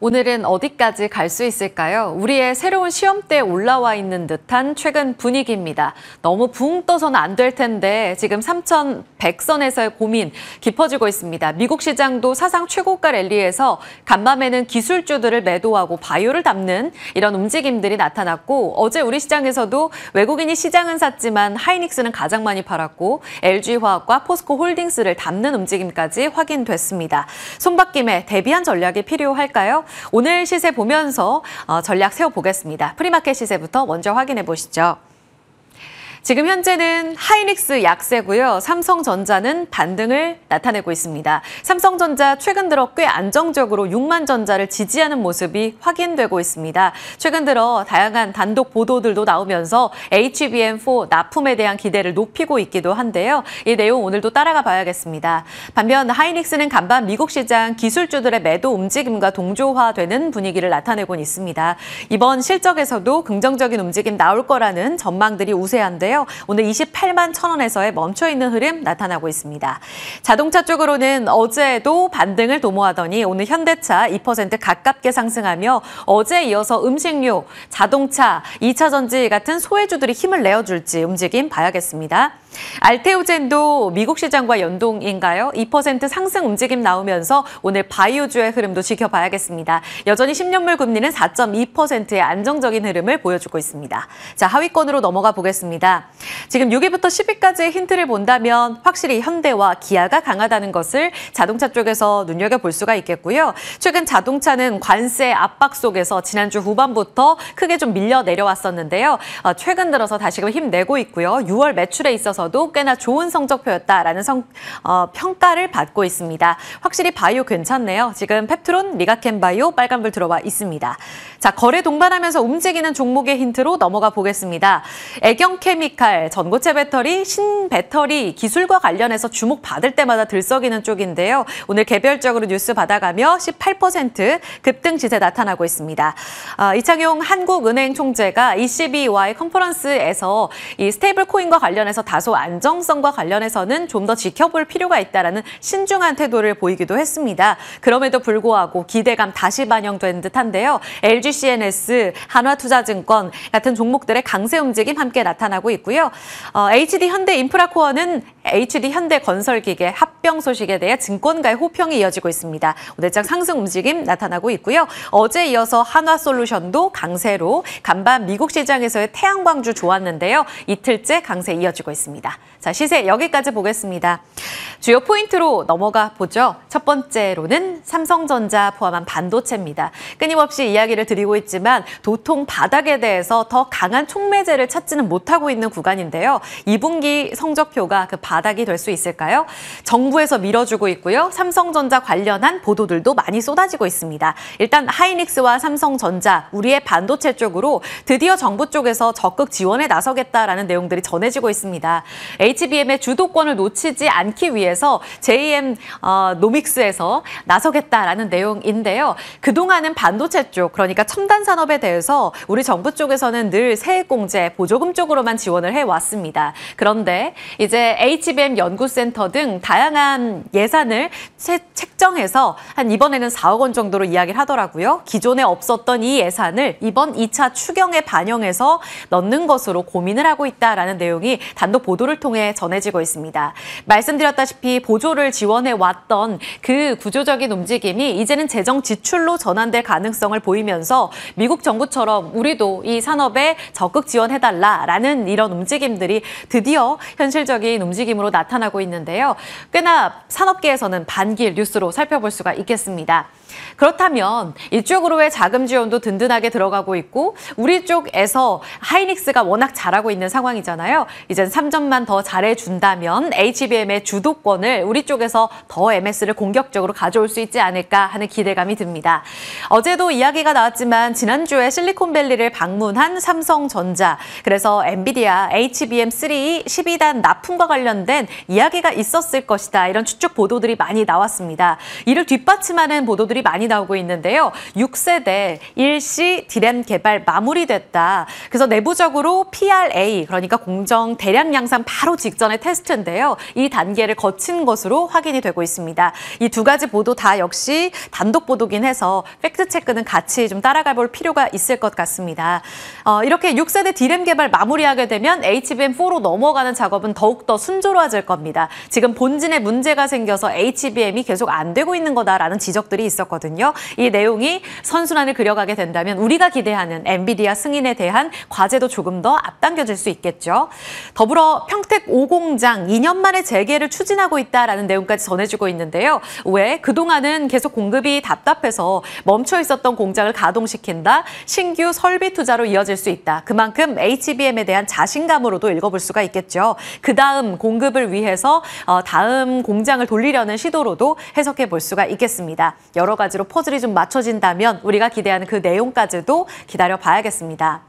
오늘은 어디까지 갈 수 있을까요? 우리의 새로운 시험대에 올라와 있는 듯한 최근 분위기입니다. 너무 붕 떠서는 안 될 텐데 지금 3,100선에서의 고민 깊어지고 있습니다. 미국 시장도 사상 최고가 랠리에서 간밤에는 기술주들을 매도하고 바이오를 담는 이런 움직임들이 나타났고 어제 우리 시장에서도 외국인이 시장은 샀지만 하이닉스는 가장 많이 팔았고 LG화학과 포스코 홀딩스를 담는 움직임까지 확인됐습니다. 손바뀜에 대비한 전략이 필요할까요? 오늘 시세 보면서 전략 세워보겠습니다. 프리마켓 시세부터 먼저 확인해 보시죠. 지금 현재는 하이닉스 약세고요. 삼성전자는 반등을 나타내고 있습니다. 삼성전자 최근 들어 꽤 안정적으로 6만 전자를 지지하는 모습이 확인되고 있습니다. 최근 들어 다양한 단독 보도들도 나오면서 HBM4 납품에 대한 기대를 높이고 있기도 한데요. 이 내용 오늘도 따라가 봐야겠습니다. 반면 하이닉스는 간밤 미국 시장 기술주들의 매도 움직임과 동조화되는 분위기를 나타내고 있습니다. 이번 실적에서도 긍정적인 움직임 나올 거라는 전망들이 우세한데요. 오늘 28만 1,000원에서의 멈춰있는 흐름 나타나고 있습니다. 자동차 쪽으로는 어제도 반등을 도모하더니 오늘 현대차 2% 가깝게 상승하며 어제에 이어서 음식료, 자동차, 2차 전지 같은 소외주들이 힘을 내어줄지 움직임 봐야겠습니다. 알테오젠도 미국 시장과 연동인가요? 2% 상승 움직임 나오면서 오늘 바이오주의 흐름도 지켜봐야겠습니다. 여전히 10년물 금리는 4.2%의 안정적인 흐름을 보여주고 있습니다. 자, 하위권으로 넘어가 보겠습니다. 지금 6위부터 10위까지의 힌트를 본다면 확실히 현대와 기아가 강하다는 것을 자동차 쪽에서 눈여겨볼 수가 있겠고요. 최근 자동차는 관세 압박 속에서 지난주 후반부터 크게 좀 밀려 내려왔었는데요. 최근 들어서 다시금 힘내고 있고요. 6월 매출에 있어서도 꽤나 좋은 성적표였다라는 평가를 받고 있습니다. 확실히 바이오 괜찮네요. 지금 펩트론, 리가켄 바이오 빨간불 들어와 있습니다. 자, 거래 동반하면서 움직이는 종목의 힌트로 넘어가 보겠습니다. 애경케미칼, 전고체 배터리, 신배터리 기술과 관련해서 주목받을 때마다 들썩이는 쪽인데요. 오늘 개별적으로 뉴스 받아가며 18% 급등 시세 나타나고 있습니다. 이창용 한국은행 총재가 ECB와의 컨퍼런스에서 이 스테이블 코인과 관련해서 다소 안정성과 관련해서는 좀 더 지켜볼 필요가 있다라는 신중한 태도를 보이기도 했습니다. 그럼에도 불구하고 기대감 다시 반영된 듯한데요. LGCNS, 한화투자증권 같은 종목들의 강세 움직임 함께 나타나고 있고요. HD현대인프라코어는 HD현대건설기계 합병 소식에 대해 증권가의 호평이 이어지고 있습니다. 오늘장 상승 움직임 나타나고 있고요. 어제 이어서 한화솔루션도 강세로 간밤 미국 시장에서의 태양광주 좋았는데요. 이틀째 강세 이어지고 있습니다. 자, 시세 여기까지 보겠습니다. 주요 포인트로 넘어가 보죠. 첫 번째로는 삼성전자 포함한 반도체입니다. 끊임없이 이야기를 드리고 있지만 도통 바닥에 대해서 더 강한 촉매제를 찾지는 못하고 있는 구간인데요. 2분기 성적표가 그 바닥이 될 수 있을까요? 정부에서 밀어주고 있고요. 삼성전자 관련한 보도들도 많이 쏟아지고 있습니다. 일단 하이닉스와 삼성전자, 우리의 반도체 쪽으로 드디어 정부 쪽에서 적극 지원에 나서겠다라는 내용들이 전해지고 있습니다. HBM의 주도권을 놓치지 않기 위해서 JM 노믹스에서 나서겠다라는 내용인데요. 그동안은 반도체 쪽, 그러니까 첨단 산업에 대해서 우리 정부 쪽에서는 늘 세액공제, 보조금 쪽으로만 지원을 해왔습니다. 그런데 이제 HBM 연구센터 등 다양한 예산을 책정해서 한 이번에는 4억 원 정도로 이야기를 하더라고요. 기존에 없었던 이 예산을 이번 2차 추경에 반영해서 넣는 것으로 고민을 하고 있다라는 내용이 단독 보도를 통해 전해지고 있습니다. 말씀드렸다시피 보조를 지원해왔던 그 구조적인 움직임이 이제는 재정 지출로 전환될 가능성을 보이면서 미국 정부처럼 우리도 이 산업에 적극 지원해달라라는 이런 움직임들이 드디어 현실적인 움직임으로 나타나고 있는데요. 꽤나 산업계에서는 반길 뉴스로 살펴볼 수가 있겠습니다. 그렇다면 이쪽으로의 자금 지원도 든든하게 들어가고 있고 우리 쪽에서 하이닉스가 워낙 잘하고 있는 상황이잖아요. 이젠 3점만 더 잘해준다면 HBM의 주도권을 우리 쪽에서 더 MS를 공격적으로 가져올 수 있지 않을까 하는 기대감이 듭니다. 어제도 이야기가 나왔지만 지난주에 실리콘밸리를 방문한 삼성전자, 그래서 엔비디아 HBM3 12단 납품과 관련된 이야기가 있었을 것이다. 이런 추측 보도들이 많이 나왔습니다. 이를 뒷받침하는 보도들이 많이 나오고 있는데요. 6세대 일시 D램 개발 마무리됐다. 그래서 내부적으로 PRA, 그러니까 공정 대량 양산 바로 직전의 테스트인데요. 이 단계를 거친 것으로 확인이 되고 있습니다. 이 두 가지 보도 다 역시 단독 보도긴 해서 팩트체크는 같이 좀 따라가 볼 필요가 있을 것 같습니다. 이렇게 6세대 D램 개발 마무리하게 되면 HBM4로 넘어가는 작업은 더욱더 순조로워질 겁니다. 지금 본진에 문제가 생겨서 HBM이 계속 안 되고 있는 거다라는 지적들이 있었거든요. 이 내용이 선순환을 그려가게 된다면 우리가 기대하는 엔비디아 승인에 대한 과제도 조금 더 앞당겨질 수 있겠죠. 더불어 평택 5공장 2년 만에 재개를 추진하고 있다라는 내용까지 전해지고 있는데요. 왜? 그동안은 계속 공급이 답답해서 멈춰 있었던 공장을 가동시킨다. 신규 설비 투자로 이어질 수 있다. 그만큼 HBM에 대한 자신감으로도 읽어볼 수가 있겠죠. 그 다음 공급을 위해서 다음 공장을 돌리려는 시도로도 해석해 볼 수가 있겠습니다. 여러 가지로 퍼즐이 좀 맞춰진다면 우리가 기대하는 그 내용까지도 기다려 봐야겠습니다.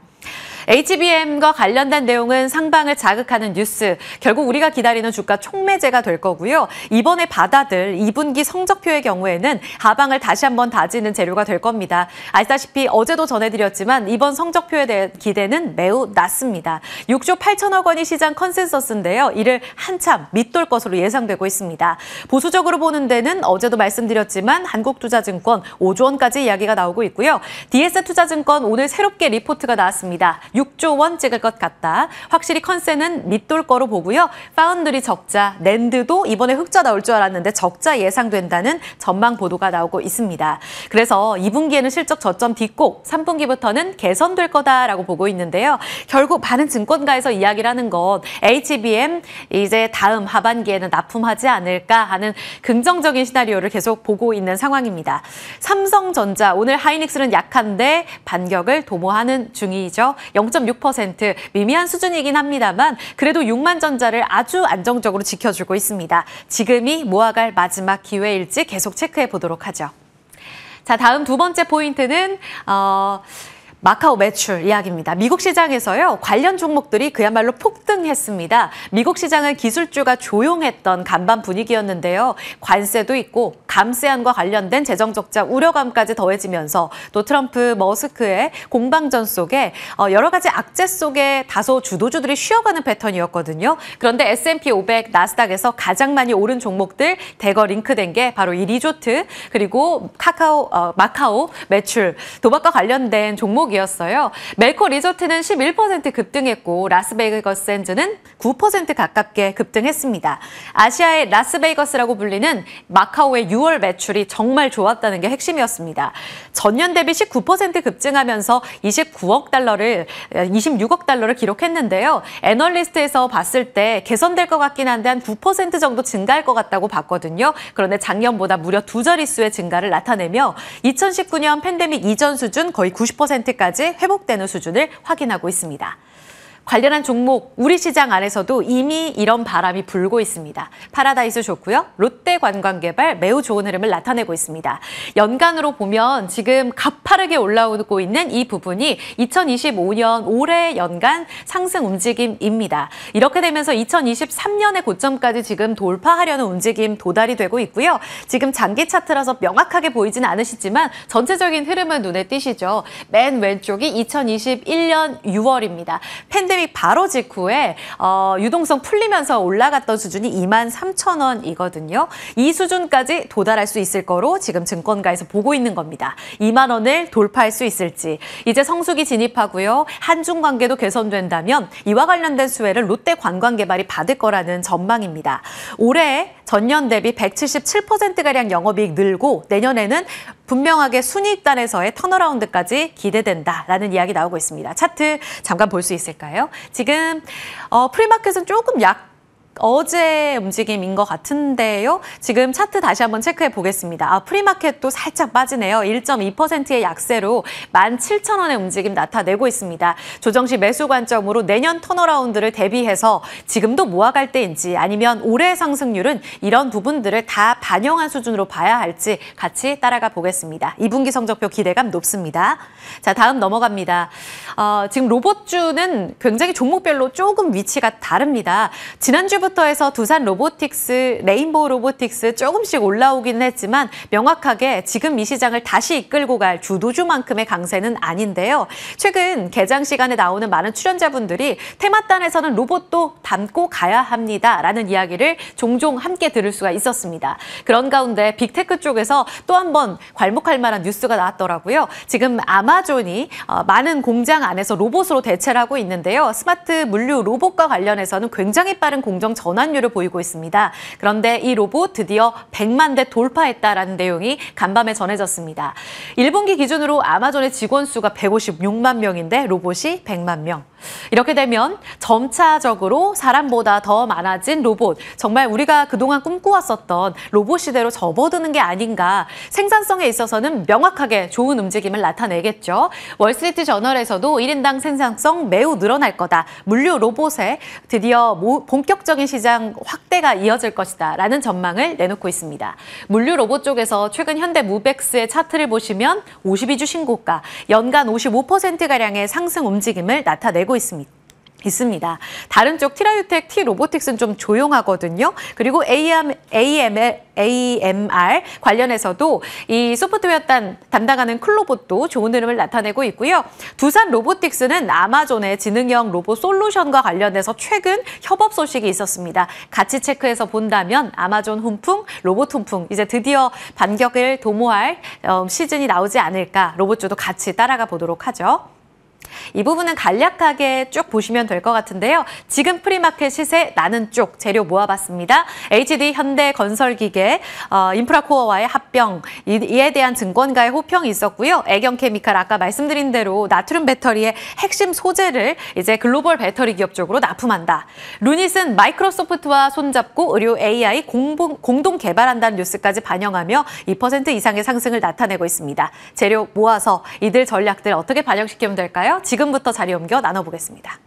HBM과 관련된 내용은 상방을 자극하는 뉴스, 결국 우리가 기다리는 주가 촉매제가 될 거고요. 이번에 받아들 2분기 성적표의 경우에는 하방을 다시 한번 다지는 재료가 될 겁니다. 아시다시피 어제도 전해드렸지만 이번 성적표에 대한 기대는 매우 낮습니다. 6조 8천억 원이 시장 컨센서스인데요. 이를 한참 밑돌 것으로 예상되고 있습니다. 보수적으로 보는 데는 어제도 말씀드렸지만 한국투자증권 5조 원까지 이야기가 나오고 있고요. DS투자증권 오늘 새롭게 리포트가 나왔습니다. 6조 원 찍을 것 같다. 확실히 컨센은 밑돌 거로 보고요. 파운드리 적자, 낸드도 이번에 흑자 나올 줄 알았는데 적자 예상된다는 전망 보도가 나오고 있습니다. 그래서 2분기에는 실적 저점 뒷곡, 3분기부터는 개선될 거다라고 보고 있는데요. 결국 많은 증권가에서 이야기를 하는 건 HBM 이제 다음 하반기에는 납품하지 않을까 하는 긍정적인 시나리오를 계속 보고 있는 상황입니다. 삼성전자, 오늘 하이닉스는 약한데 반격을 도모하는 중이죠. 0.6% 미미한 수준이긴 합니다만 그래도 6만전자를 아주 안정적으로 지켜주고 있습니다. 지금이 모아갈 마지막 기회일지 계속 체크해 보도록 하죠. 자, 다음 두 번째 포인트는 마카오 매출 이야기입니다. 미국 시장에서요, 관련 종목들이 그야말로 폭등했습니다. 미국 시장은 기술주가 조용했던 간밤 분위기였는데요. 관세도 있고 감세안과 관련된 재정 적자 우려감까지 더해지면서 또 트럼프, 머스크의 공방전 속에 여러 가지 악재 속에 다소 주도주들이 쉬어가는 패턴이었거든요. 그런데 S&P 500, 나스닥에서 가장 많이 오른 종목들 대거 링크된 게 바로 이 리조트 그리고 마카오 매출, 도박과 관련된 종목이었어요. 멜코 리조트는 11% 급등했고 라스베이거스 샌즈는 9% 가깝게 급등했습니다. 아시아의 라스베이거스라고 불리는 마카오의 6월 매출이 정말 좋았다는 게 핵심이었습니다. 전년 대비 19% 급증하면서 26억 달러를 기록했는데요. 애널리스트에서 봤을 때 개선될 것 같긴 한데 한 9% 정도 증가할 것 같다고 봤거든요. 그런데 작년보다 무려 2자릿수의 증가를 나타내며 2019년 팬데믹 이전 수준 거의 90%까지 회복되는 수준을 확인하고 있습니다. 관련한 종목, 우리 시장 안에서도 이미 이런 바람이 불고 있습니다. 파라다이스 좋고요. 롯데관광개발 매우 좋은 흐름을 나타내고 있습니다. 연간으로 보면 지금 가파르게 올라오고 있는 이 부분이 2025년 올해 연간 상승 움직임입니다. 이렇게 되면서 2023년의 고점까지 지금 돌파하려는 움직임 도달이 되고 있고요. 지금 장기 차트라서 명확하게 보이지는 않으시지만 전체적인 흐름은 눈에 띄시죠. 맨 왼쪽이 2021년 6월입니다. 팬데믹 바로 직후에 유동성 풀리면서 올라갔던 수준이 23,000원이거든요. 이 수준까지 도달할 수 있을 거로 지금 증권가에서 보고 있는 겁니다. 2만 원을 돌파할 수 있을지. 이제 성수기 진입하고요. 한중 관계도 개선된다면 이와 관련된 수혜를 롯데관광개발이 받을 거라는 전망입니다. 올해 전년 대비 177%가량 영업이익 늘고 내년에는 분명하게 순이익단에서의 턴어라운드까지 기대된다라는 이야기 나오고 있습니다. 차트 잠깐 볼 수 있을까요? 지금 프리마켓은 조금 어제 움직임인 것 같은데요. 지금 차트 다시 한번 체크해 보겠습니다. 프리마켓도 살짝 빠지네요. 1.2%의 약세로 17,000원의 움직임 나타내고 있습니다. 조정시 매수 관점으로 내년 턴어라운드를 대비해서 지금도 모아갈 때인지 아니면 올해 상승률은 이런 부분들을 다 반영한 수준으로 봐야 할지 같이 따라가 보겠습니다. 2분기 성적표 기대감 높습니다. 자, 다음 넘어갑니다. 지금 로봇주는 굉장히 종목별로 조금 위치가 다릅니다. 지난주부터 어제부터 해서 두산 로보틱스, 레인보우 로보틱스 조금씩 올라오긴 했지만 명확하게 지금 이 시장을 다시 이끌고 갈 주도주만큼의 강세는 아닌데요. 최근 개장 시간에 나오는 많은 출연자분들이 테마단에서는 로봇도 담고 가야 합니다라는 이야기를 종종 함께 들을 수가 있었습니다. 그런 가운데 빅테크 쪽에서 또 한 번 괄목할 만한 뉴스가 나왔더라고요. 지금 아마존이 많은 공장 안에서 로봇으로 대체를 하고 있는데요. 스마트 물류 로봇과 관련해서는 굉장히 빠른 공정 전환율을 보이고 있습니다. 그런데 이 로봇 드디어 100만 대 돌파했다라는 내용이 간밤에 전해졌습니다. 1분기 기준으로 아마존의 직원 수가 156만 명인데 로봇이 100만 명. 이렇게 되면 점차적으로 사람보다 더 많아진 로봇, 정말 우리가 그동안 꿈꾸었었던 로봇 시대로 접어드는 게 아닌가. 생산성에 있어서는 명확하게 좋은 움직임을 나타내겠죠. 월스트리트 저널에서도 1인당 생산성 매우 늘어날 거다. 물류 로봇에 드디어 본격적인 시장 확대가 이어질 것이다 라는 전망을 내놓고 있습니다. 물류 로봇 쪽에서 최근 현대 무벡스의 차트를 보시면 52주 신고가, 연간 55%가량의 상승 움직임을 나타내고 있습니다. 다른 쪽 티라유텍, T로보틱스는 좀 조용하거든요. 그리고 AMR 관련해서도 이 소프트웨어 담당하는 클로봇도 좋은 흐름을 나타내고 있고요. 두산 로보틱스는 아마존의 지능형 로봇 솔루션과 관련해서 최근 협업 소식이 있었습니다. 같이 체크해서 본다면 아마존 훈풍, 로봇 훈풍 이제 드디어 반격을 도모할 시즌이 나오지 않을까. 로봇주도 같이 따라가 보도록 하죠. 이 부분은 간략하게 쭉 보시면 될 것 같은데요. 지금 프리마켓 시세 나는 쪽 재료 모아봤습니다. HD 현대건설기계, 인프라코어와의 합병, 이에 대한 증권가의 호평이 있었고요. 애경케미칼 아까 말씀드린 대로 나트륨 배터리의 핵심 소재를 이제 글로벌 배터리 기업 쪽으로 납품한다. 루닛은 마이크로소프트와 손잡고 의료 AI 공동 개발한다는 뉴스까지 반영하며 2% 이상의 상승을 나타내고 있습니다. 재료 모아서 이들 전략들 어떻게 반영시키면 될까요? 지금부터 자리 옮겨 나눠보겠습니다.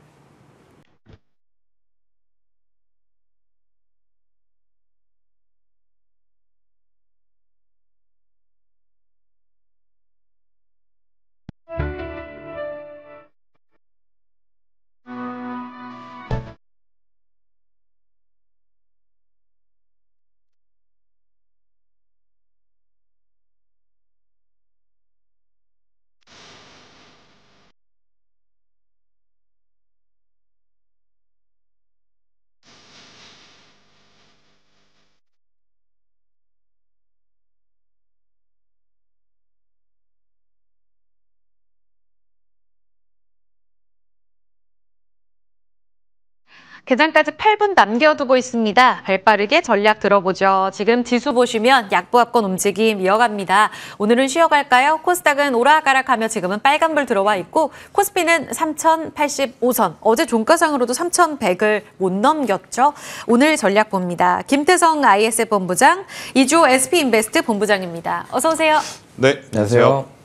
개장까지 8분 남겨두고 있습니다. 발빠르게 전략 들어보죠. 지금 지수 보시면 약보합권 움직임 이어갑니다. 오늘은 쉬어갈까요? 코스닥은 오락가락하며 지금은 빨간불 들어와 있고 코스피는 3085선. 어제 종가상으로도 3100을 못 넘겼죠. 오늘 전략 봅니다. 김태성 ISF 본부장, 이주호 SP인베스트 본부장입니다. 어서 오세요. 네, 안녕하세요.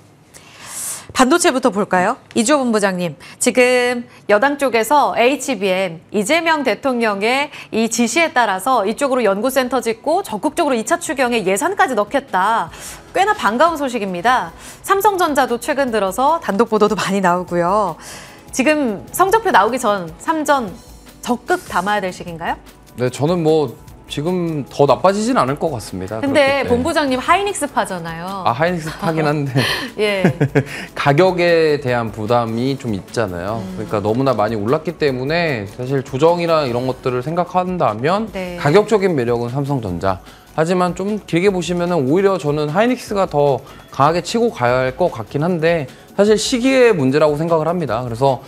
반도체부터 볼까요? 이주호 본부장님, 지금 여당 쪽에서 HBM, 이재명 대통령의 이 지시에 따라서 이쪽으로 연구센터 짓고 적극적으로 2차 추경에 예산까지 넣겠다. 꽤나 반가운 소식입니다. 삼성전자도 최근 들어서 단독 보도도 많이 나오고요. 지금 성적표 나오기 전 3전 적극 담아야 될 시기인가요? 네, 저는 지금 더 나빠지진 않을 것 같습니다. 근데 본부장님 하이닉스 파잖아요. 아, 하이닉스 파긴 한데 예. 가격에 대한 부담이 좀 있잖아요. 그러니까 너무나 많이 올랐기 때문에 사실 조정이나 이런 것들을 생각한다면 네. 가격적인 매력은 삼성전자. 하지만 좀 길게 보시면은 오히려 저는 하이닉스가 더 강하게 치고 가야 할 것 같긴 한데 사실 시기의 문제라고 생각을 합니다. 그래서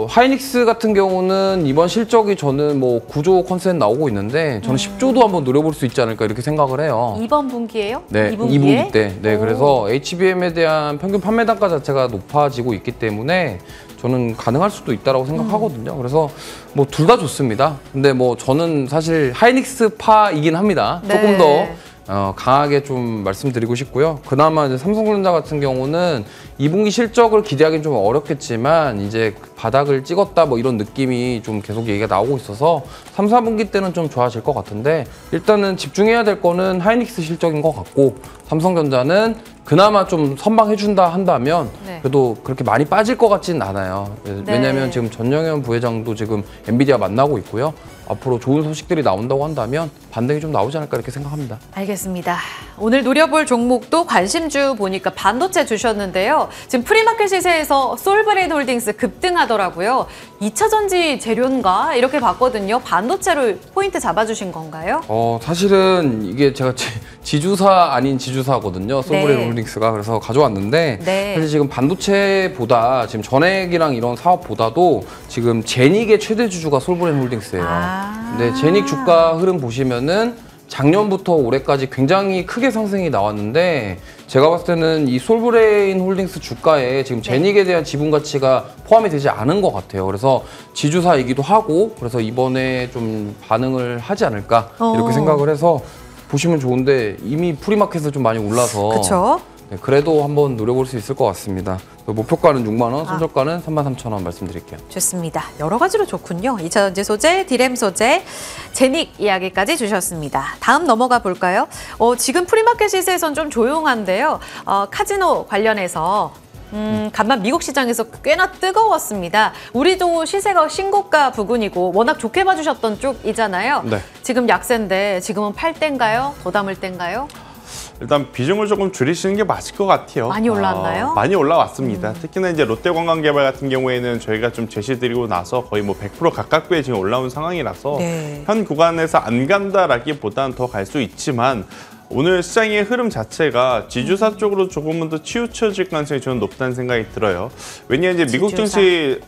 하이닉스 같은 경우는 이번 실적이 저는 9조 컨센 나오고 있는데 저는 10조도 한번 노려볼 수 있지 않을까 이렇게 생각을 해요. 이번 분기예요? 네, 2분기 때. 네, 그래서 HBM에 대한 평균 판매 단가 자체가 높아지고 있기 때문에 저는 가능할 수도 있다고 생각하거든요. 그래서 둘 다 좋습니다. 근데 저는 사실 하이닉스 파이긴 합니다. 네. 조금 더 강하게 좀 말씀드리고 싶고요. 그나마 이제 삼성전자 같은 경우는 2분기 실적을 기대하기는 좀 어렵겠지만 이제 바닥을 찍었다 이런 느낌이 좀 계속 얘기가 나오고 있어서 3, 4분기 때는 좀 좋아질 것 같은데 일단은 집중해야 될 거는 하이닉스 실적인 것 같고 삼성전자는 그나마 좀 선방해준다 한다면 네. 그래도 그렇게 많이 빠질 것 같지는 않아요. 왜냐하면 지금 전영현 부회장도 지금 엔비디아 만나고 있고요. 앞으로 좋은 소식들이 나온다고 한다면 반등이 좀 나오지 않을까 이렇게 생각합니다. 알겠습니다. 오늘 노려볼 종목도 관심주 보니까 반도체 주셨는데요. 지금 프리마켓 시세에서 솔브레인 홀딩스 급등하더라고요. 2차 전지 재료인가 이렇게 봤거든요. 반도체로 포인트 잡아주신 건가요? 사실은 이게 제가 지주사 아닌 지주사거든요. 솔브레인 홀딩스가. 그래서 가져왔는데 사실 지금 반도체보다 지금 전액이랑 이런 사업보다도 지금 제닉의 최대 주주가 솔브레인 홀딩스예요. 근데 제닉 주가 흐름 보시면은 작년부터 올해까지 굉장히 크게 상승이 나왔는데 제가 봤을 때는 이 솔브레인 홀딩스 주가에 지금 제닉에 대한 지분 가치가 포함이 되지 않은 것 같아요. 그래서 지주사이기도 하고 그래서 이번에 좀 반응을 하지 않을까 이렇게 생각을 해서 보시면 좋은데 이미 프리마켓에서 좀 많이 올라서 그쵸? 네, 그래도 한번 노려볼 수 있을 것 같습니다. 목표가는 6만 원, 손절가는 33,000원 말씀드릴게요. 좋습니다. 여러 가지로 좋군요. 2차 전지 소재, 디램 소재, 제닉 이야기까지 주셨습니다. 다음 넘어가 볼까요? 지금 프리마켓 시세에선 좀 조용한데요. 카지노 관련해서 간만 미국 시장에서 꽤나 뜨거웠습니다. 우리도 시세가 신고가 부근이고 워낙 좋게 봐주셨던 쪽이잖아요. 네. 지금 약세인데 지금은 팔 때인가요? 더 담을 때인가요? 일단 비중을 조금 줄이시는 게 맞을 것 같아요. 많이 올라왔나요? 많이 올라왔습니다. 특히나 이제 롯데관광개발 같은 경우에는 저희가 좀 제시드리고 나서 거의 뭐 100% 가깝게 지금 올라온 상황이라서 현 구간에서 안 간다라기보단 더 갈 수 있지만 오늘 시장의 흐름 자체가 지주사 쪽으로 조금은 더 치우쳐질 가능성이 저는 높다는 생각이 들어요. 왜냐하면 이제 미국 증시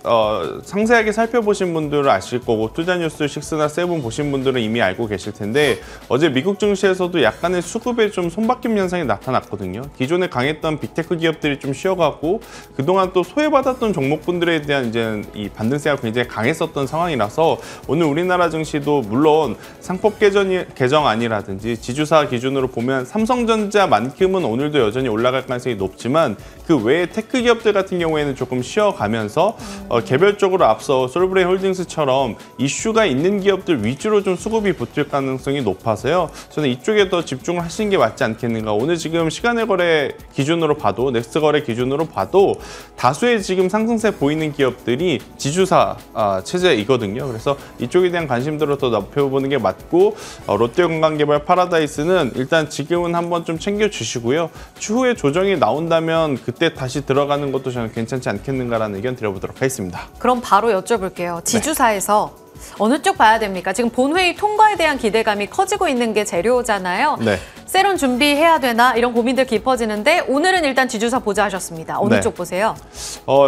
상세하게 살펴보신 분들은 아실 거고 투자뉴스 6나 7 보신 분들은 이미 알고 계실 텐데 어제 미국 증시에서도 약간의 수급에 좀 손바뀜 현상이 나타났거든요. 기존에 강했던 빅테크 기업들이 좀 쉬어가고 그동안 또 소외받았던 종목분들에 대한 이제 이 반등세가 굉장히 강했었던 상황이라서 오늘 우리나라 증시도 물론 상법 개정안이라든지 지주사 기준으로 보면 삼성전자만큼은 오늘도 여전히 올라갈 가능성이 높지만 그 외에 테크 기업들 같은 경우에는 조금 쉬어가면서 개별적으로 앞서 솔브레인 홀딩스처럼 이슈가 있는 기업들 위주로 좀 수급이 붙을 가능성이 높아서요. 저는 이쪽에 더 집중을 하시는 게 맞지 않겠는가. 오늘 지금 시간의 거래 기준으로 봐도 넥스 거래 기준으로 봐도 다수의 지금 상승세 보이는 기업들이 지주사 체제이거든요. 그래서 이쪽에 대한 관심들을 더 높여보는 게 맞고 롯데관광개발 파라다이스는 일단 지금은 한번 좀 챙겨주시고요. 추후에 조정이 나온다면 그때 다시 들어가는 것도 저는 괜찮지 않겠는가라는 의견 드려보도록 하겠습니다. 그럼 바로 여쭤볼게요. 지주사에서 어느 쪽 봐야 됩니까? 지금 본회의 통과에 대한 기대감이 커지고 있는 게 재료잖아요. 세론 준비해야 되나 이런 고민들 깊어지는데 오늘은 일단 지주사 보자 하셨습니다. 어느 쪽 보세요?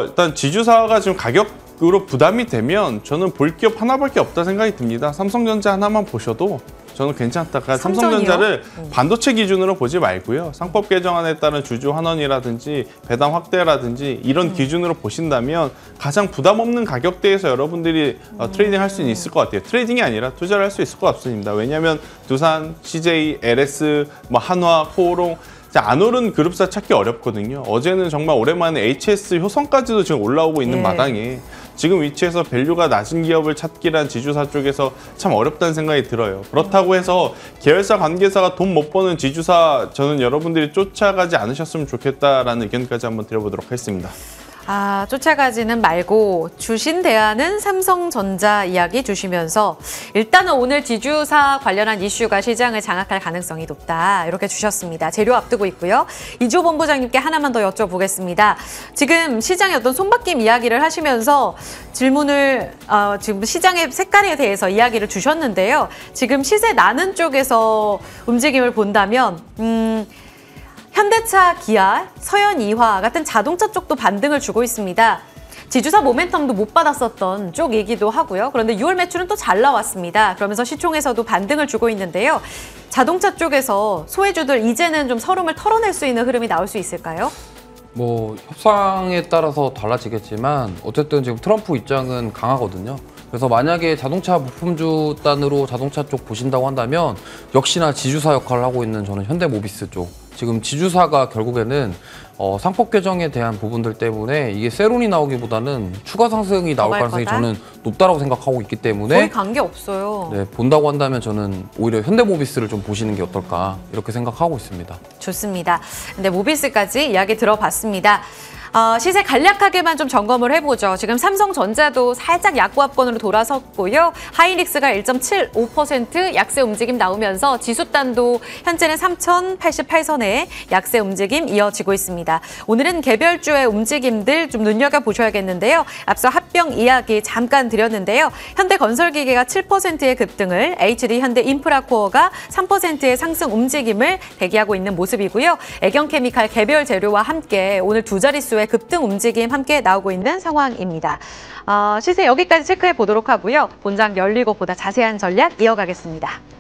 일단 지주사가 지금 가격으로 부담이 되면 저는 볼 기업 하나밖에 없다 생각이 듭니다. 삼성전자 하나만 보셔도 저는 괜찮다. 그러니까 삼성전자를 반도체 기준으로 보지 말고요. 상법 개정안에 따른 주주 환원이라든지 배당 확대라든지 이런 기준으로 보신다면 가장 부담 없는 가격대에서 여러분들이 트레이딩 할 수 있을 것 같아요. 트레이딩이 아니라 투자를 할 수 있을 것 같습니다. 왜냐하면 두산, CJ, LS, 뭐 한화, 코오롱 안 오른 그룹사 찾기 어렵거든요. 어제는 정말 오랜만에 HS, 효성까지도 지금 올라오고 있는 마당에 지금 위치에서 밸류가 낮은 기업을 찾기란 지주사 쪽에서 참 어렵다는 생각이 들어요. 그렇다고 해서 계열사 관계사가 돈 못 버는 지주사 저는 여러분들이 쫓아가지 않으셨으면 좋겠다라는 의견까지 한번 드려보도록 하겠습니다. 쫓아가지는 말고 주신 대안은 삼성전자 이야기 주시면서 일단은 오늘 지주사 관련한 이슈가 시장을 장악할 가능성이 높다 이렇게 주셨습니다. 재료 앞두고 있고요. 이조 본부장님께 하나만 더 여쭤보겠습니다. 지금 시장의 어떤 손바뀜 이야기를 하시면서 질문을 지금 시장의 색깔에 대해서 이야기를 주셨는데요. 지금 시세 나는 쪽에서 움직임을 본다면 현대차, 기아, 서현이화 같은 자동차 쪽도 반등을 주고 있습니다. 지주사 모멘텀도 못 받았었던 쪽이기도 하고요. 그런데 6월 매출은 또 잘 나왔습니다. 그러면서 시총에서도 반등을 주고 있는데요. 자동차 쪽에서 소외주들 이제는 좀 서름을 털어낼 수 있는 흐름이 나올 수 있을까요? 뭐 협상에 따라서 달라지겠지만 어쨌든 지금 트럼프 입장은 강하거든요. 그래서 만약에 자동차 부품주 단으로 자동차 쪽 보신다고 한다면 역시나 지주사 역할을 하고 있는 저는 현대모비스 쪽. 지금 지주사가 결국에는 상법 개정에 대한 부분들 때문에 이게 세론이 나오기보다는 추가 상승이 나올 가능성이 저는 높다라고 생각하고 있기 때문에 거의 관계 없어요. 네, 본다고 한다면 저는 오히려 현대모비스를 좀 보시는 게 어떨까 이렇게 생각하고 있습니다. 좋습니다. 근데 모비스까지 이야기 들어봤습니다. 시세 간략하게만 좀 점검을 해보죠. 지금 삼성전자도 살짝 약보합권으로 돌아섰고요. 하이닉스가 1.75% 약세 움직임 나오면서 지수단도 현재는 3,088선에 약세 움직임 이어지고 있습니다. 오늘은 개별주의 움직임들 좀 눈여겨보셔야겠는데요. 앞서 합병 이야기 잠깐 드렸는데요. 현대건설기계가 7%의 급등을, HD 현대인프라코어가 3%의 상승 움직임을 대기하고 있는 모습이고요. 애경케미칼 개별 재료와 함께 오늘 두 자릿수의 급등 움직임 함께 나오고 있는 상황입니다. 시세 여기까지 체크해 보도록 하고요. 본장 열리고 보다 자세한 전략 이어가겠습니다.